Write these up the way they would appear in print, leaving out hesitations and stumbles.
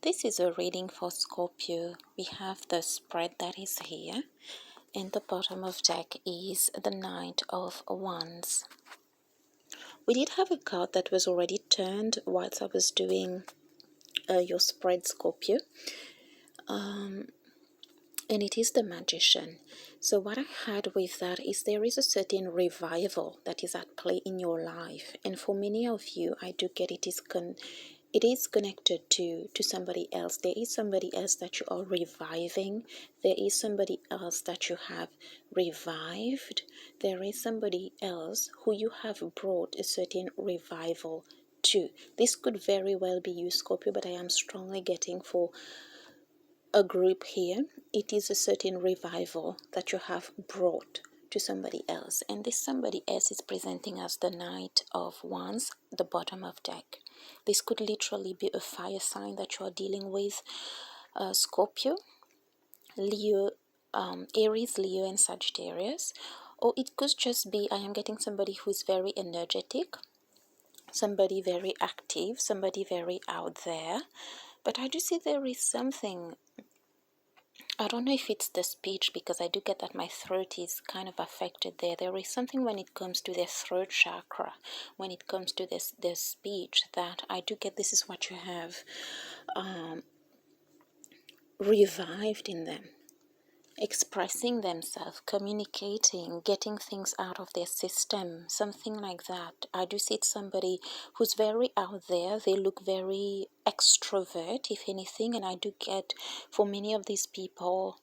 This is a reading for Scorpio. We have the spread that is here, and the bottom of deck is the Knight of Wands. We did have a card that was already turned whilst I was doing your spread, Scorpio, and it is the Magician. So what I had with that is there is a certain revival that is at play in your life, and for many of you, I do get it is connected to somebody else. There is somebody else that you are reviving. There is somebody else that you have revived. There is somebody else who you have brought a certain revival to. This could very well be you, Scorpio, but I am strongly getting for a group here. It is a certain revival that you have brought to somebody else, and this somebody else is presenting as the Knight of Wands, the bottom of deck. This could literally be a fire sign that you are dealing with, Scorpio, Leo, Aries, Leo, and Sagittarius. Or it could just be, I am getting somebody who is very energetic, somebody very active, somebody very out there. But I do see there is something, I don't know if it's the speech, because I do get that my throat is kind of affected there. There is something when it comes to the throat chakra, when it comes to this speech, that I do get this is what you have revived in them. Expressing themselves, communicating, getting things out of their system, something like that. I do see it's somebody who's very out there. They look very extrovert, if anything, and I do get for many of these people,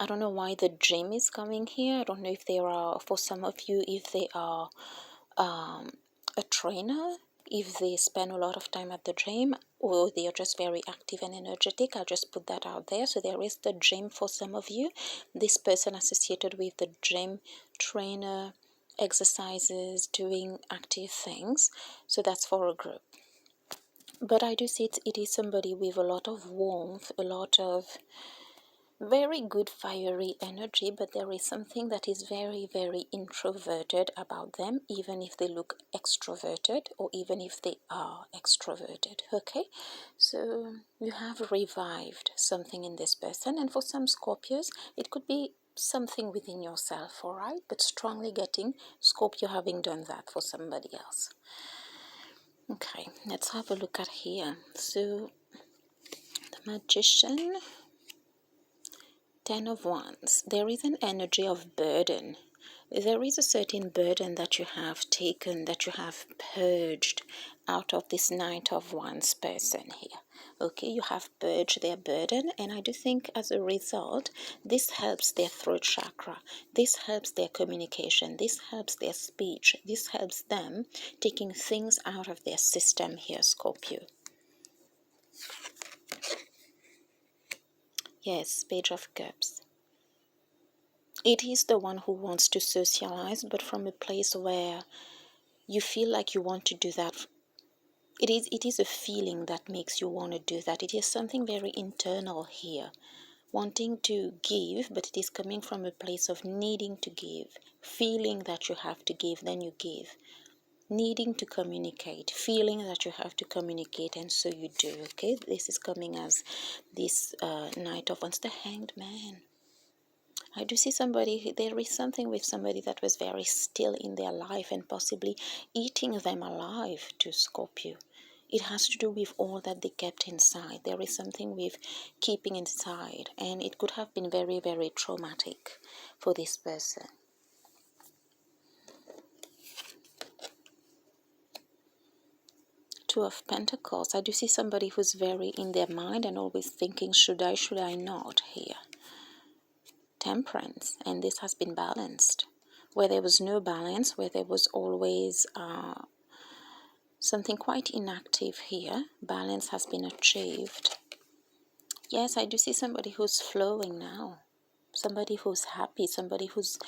I don't know why the gym is coming here. I don't know if there are, for some of you, if they are a trainer, if they spend a lot of time at the gym, or they are just very active and energetic. I'll just put that out there. So there is the gym for some of you. This person associated with the gym, trainer, exercises, doing active things. So that's for a group. But I do see it is somebody with a lot of warmth, a lot of very good fiery energy, but there is something that is very, very introverted about them, even if they look extroverted, or even if they are extroverted. Okay, so you have revived something in this person, and for some Scorpios it could be something within yourself, all right, but strongly getting Scorpio having done that for somebody else. Okay, let's have a look at here. So the Magician, Ten of Wands, there is an energy of burden. There is a certain burden that you have taken, that you have purged out of this Knight of Wands person here. Okay, you have purged their burden, and I do think as a result, this helps their throat chakra. This helps their communication. This helps their speech. This helps them taking things out of their system here, Scorpio. Yes, Page of Cups. It is the one who wants to socialize, but from a place where you feel like you want to do that. It is a feeling that makes you want to do that. It is something very internal here. Wanting to give, but it is coming from a place of needing to give. Feeling that you have to give, then you give. Needing to communicate, feeling that you have to communicate, and so you do. Okay, this is coming as this Knight of Wands, the Hanged Man. I do see somebody, there is something with somebody that was very still in their life and possibly eating them alive to Scorpio. It has to do with all that they kept inside. There is something with keeping inside, and it could have been very, very traumatic for this person. Two of Pentacles. I do see somebody who's very in their mind and always thinking, should I not here. Temperance, and this has been balanced. Where there was no balance, where there was always something quite inactive here, balance has been achieved. Yes, I do see somebody who's flowing now. Somebody who's happy, somebody who's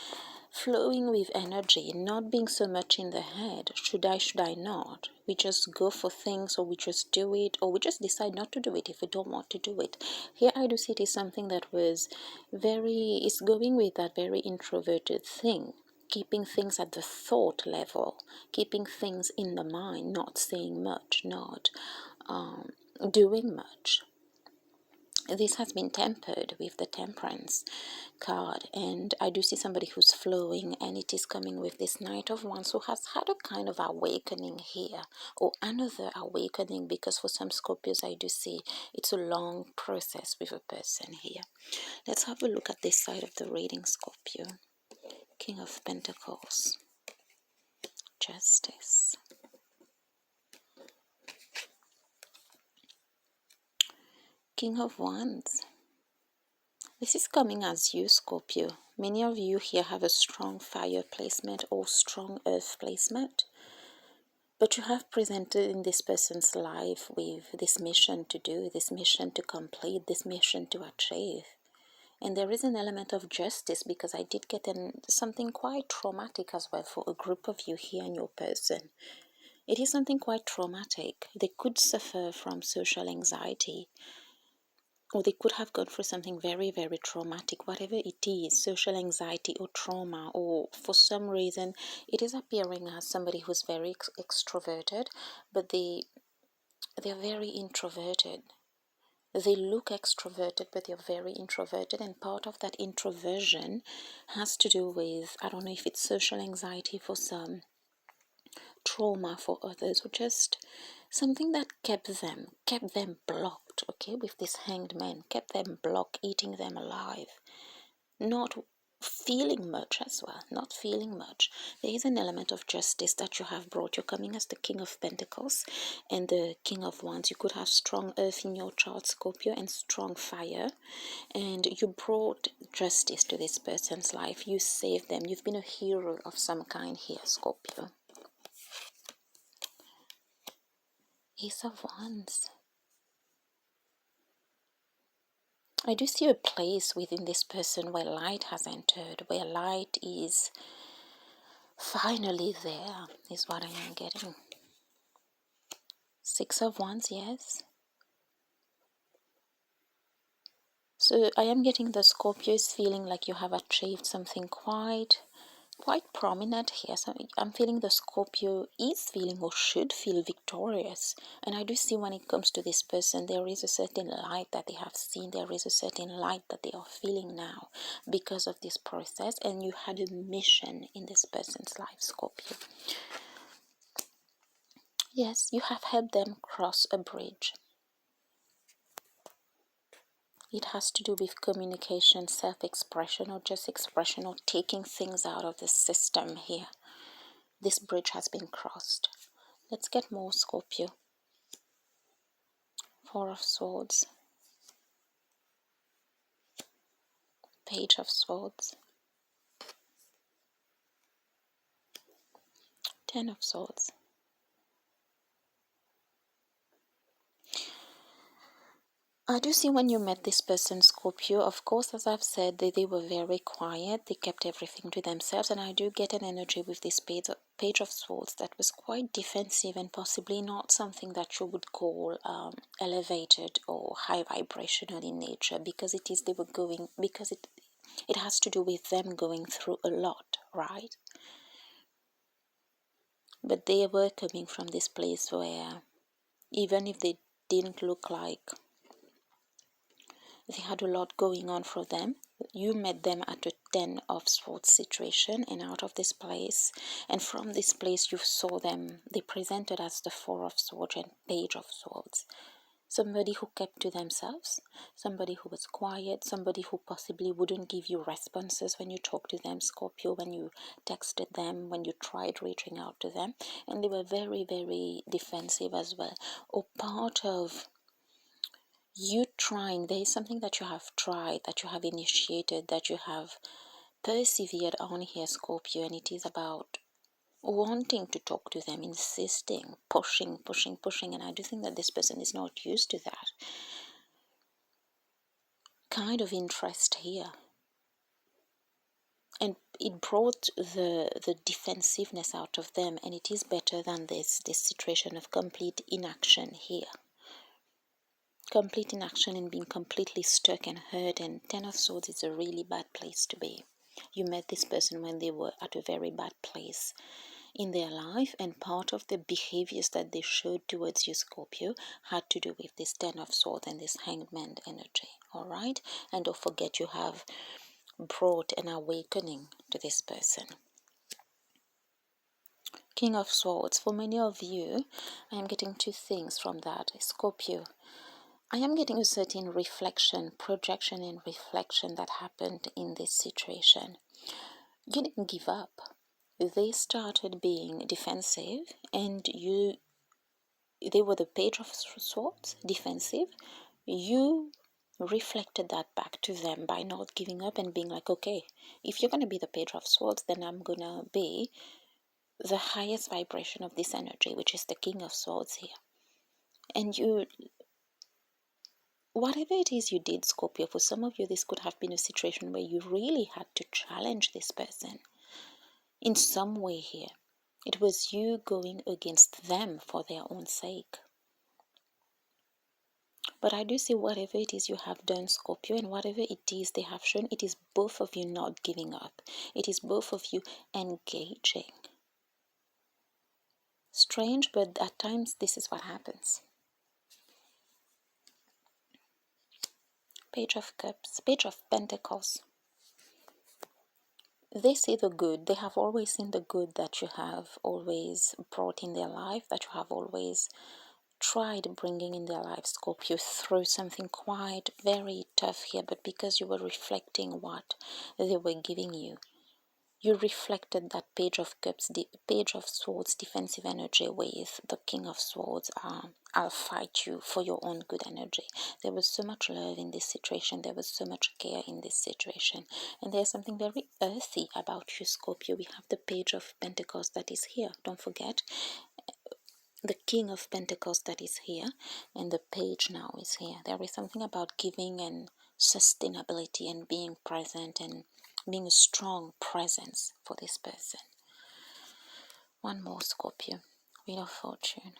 flowing with energy, not being so much in the head. Should I not? We just go for things, or we just do it, or we just decide not to do it if we don't want to do it. Here I do see it is something that was it's going with that very introverted thing. Keeping things at the thought level, keeping things in the mind, not saying much, not doing much. This has been tempered with the Temperance card, and I do see somebody who's flowing, and it is coming with this Knight of Wands who has had a kind of awakening here, or another awakening, because for some Scorpios I do see it's a long process with a person here. Let's have a look at this side of the reading, Scorpio. King of Pentacles, Justice, King of Wands. This is coming as you, Scorpio. Many of you here have a strong fire placement or strong earth placement, but you have presented in this person's life with this mission to do, this mission to complete, this mission to achieve. And there is an element of justice, because I did get something quite traumatic as well for a group of you here in your person. It is something quite traumatic. They could suffer from social anxiety, or they could have gone through something very, very traumatic, whatever it is, social anxiety or trauma, or for some reason it is appearing as somebody who's very extroverted, but they're very introverted. They look extroverted, but they're very introverted, and part of that introversion has to do with, I don't know if it's social anxiety for some, trauma for others, or just something that kept them blocked, okay, with this Hanged Man, kept them blocked, eating them alive, not feeling much as well, not feeling much. There is an element of justice that you have brought. You're coming as the King of Pentacles and the King of Wands. You could have strong earth in your chart, Scorpio, and strong fire, and you brought justice to this person's life. You saved them. You've been a hero of some kind here, Scorpio. Ace of Wands. I do see a place within this person where light has entered, where light is finally there, is what I am getting. Six of Wands, yes. So I am getting the Scorpio is feeling like you have achieved something quite prominent here. So I'm feeling the Scorpio is feeling or should feel victorious. And I do see when it comes to this person, there is a certain light that they have seen. There is a certain light that they are feeling now because of this process. And you had a mission in this person's life, Scorpio. Yes, you have helped them cross a bridge. It has to do with communication, self-expression, or just expression, or taking things out of the system here. This bridge has been crossed. Let's get more, Scorpio. Four of Swords. Page of Swords. Ten of Swords. I do see when you met this person, Scorpio, of course, as I've said, they were very quiet. They kept everything to themselves. And I do get an energy with this Page of Swords that was quite defensive and possibly not something that you would call elevated or high vibrational in nature, because it has to do with them going through a lot, right? But they were coming from this place where even if they didn't look like they had a lot going on for them, you met them at a 10 of Swords situation, and out of this place, and from this place you saw them, they presented as the Four of Swords and Page of Swords. Somebody who kept to themselves, somebody who was quiet, somebody who possibly wouldn't give you responses when you talked to them, Scorpio, when you texted them, when you tried reaching out to them, and they were very, very defensive as well. Or part of you trying, there is something that you have tried, that you have initiated, that you have persevered on here, Scorpio, and it is about wanting to talk to them, insisting, pushing, and I do think that this person is not used to that kind of interest here. And it brought the defensiveness out of them, and it is better than this situation of complete inaction here. Complete inaction and being completely stuck and hurt, and Ten of Swords is a really bad place to be. You met this person when they were at a very bad place, in their life, and part of the behaviors that they showed towards you, Scorpio, had to do with this Ten of Swords and this Hanged energy. All right, and don't forget, you have brought an awakening to this person. King of Swords, for many of you, I am getting two things from that. Scorpio, I am getting a certain reflection, projection and reflection that happened in this situation. You didn't give up. They started being defensive, and they were the Page of Swords, defensive. You reflected that back to them by not giving up and being like, okay, if you're going to be the Page of Swords, then I'm going to be the highest vibration of this energy, which is the King of Swords here. And you, whatever it is you did, Scorpio, for some of you, this could have been a situation where you really had to challenge this person in some way here. It was you going against them for their own sake. But I do see whatever it is you have done, Scorpio, and whatever it is they have shown, it is both of you not giving up. It is both of you engaging. Strange, but at times this is what happens. Page of Cups, Page of Pentacles. They see the good. They have always seen the good that you have always brought in their life, that you have always tried bringing in their life, Scorpio, through something quite very tough here, but because you were reflecting what they were giving you, you reflected that Page of Cups, the Page of Swords defensive energy with the King of Swords. I'll fight you for your own good energy. There was so much love in this situation. There was so much care in this situation. And there's something very earthy about you, Scorpio. We have the Page of Pentacles that is here. Don't forget. The King of Pentacles that is here. And the Page now is here. There is something about giving and sustainability and being present and being a strong presence for this person. One more, Scorpio. Wheel of Fortune.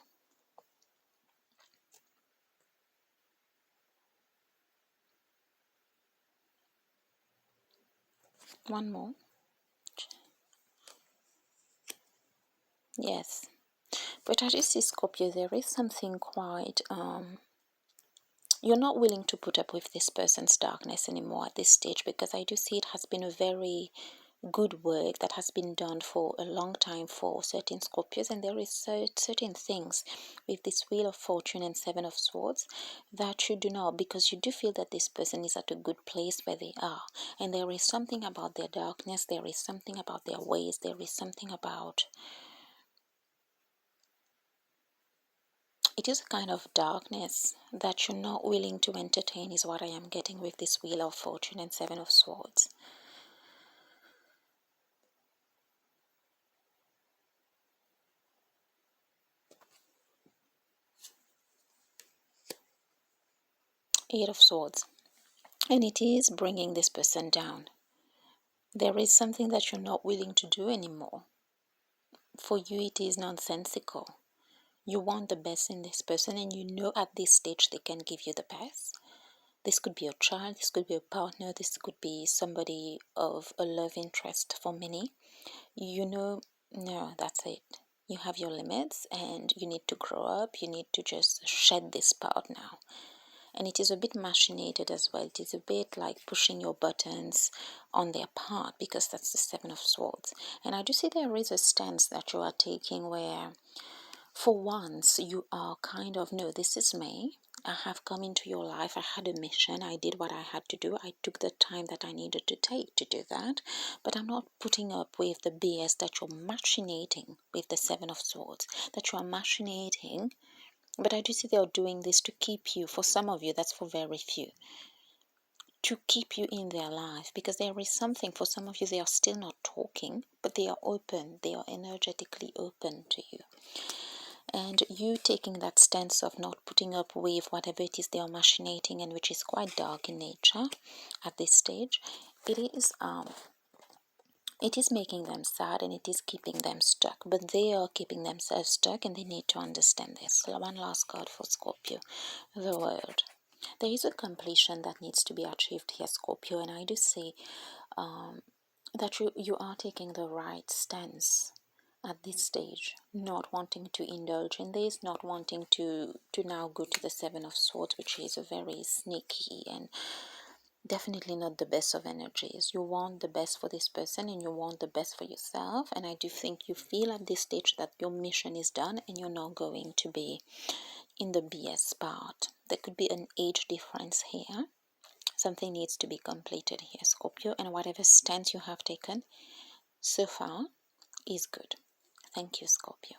One more. Yes. But as you see, Scorpio, there is something quite you're not willing to put up with this person's darkness anymore at this stage, because I do see it has been a very good work that has been done for a long time for certain Scorpios, and there is certain things with this Wheel of Fortune and Seven of Swords that you do not, because you do feel that this person is at a good place where they are, and there is something about their darkness, there is something about their ways, there is something about, it is a kind of darkness that you're not willing to entertain, is what I am getting with this Wheel of Fortune and Seven of Swords. Eight of Swords. And it is bringing this person down. There is something that you're not willing to do anymore. For you, it is nonsensical. You want the best in this person, and you know at this stage they can give you the best. This could be a child, this could be a partner, this could be somebody of a love interest for many. You know, no, that's it. You have your limits and you need to grow up. You need to just shed this part now. And it is a bit machinated as well. It is a bit like pushing your buttons on their part, because that's the Seven of Swords. And I do see there is a stance that you are taking where for once you are kind of, no, this is me. I have come into your life. I had a mission. I did what I had to do. I took the time that I needed to take to do that. But I'm not putting up with the BS that you're machinating with the Seven of Swords, that you are machinating. But I do see they're doing this to keep you, for some of you, that's for very few, to keep you in their life, because there is something, for some of you, they are still not talking, but they are open, they are energetically open to you. And you taking that stance of not putting up with whatever it is they are machinating, and which is quite dark in nature at this stage, it is making them sad and it is keeping them stuck, but they are keeping themselves stuck and they need to understand this. So one last card for Scorpio, the World. There is a completion that needs to be achieved here, Scorpio, and I do see that you are taking the right stance at this stage, not wanting to indulge in this, not wanting to now go to the Seven of Swords, which is a very sneaky and definitely not the best of energies. You want the best for this person and you want the best for yourself, and I do think you feel at this stage that your mission is done and you're not going to be in the BS part. There could be an age difference here. Something needs to be completed here, Scorpio, and whatever stance you have taken so far is good. Thank you, Scorpio.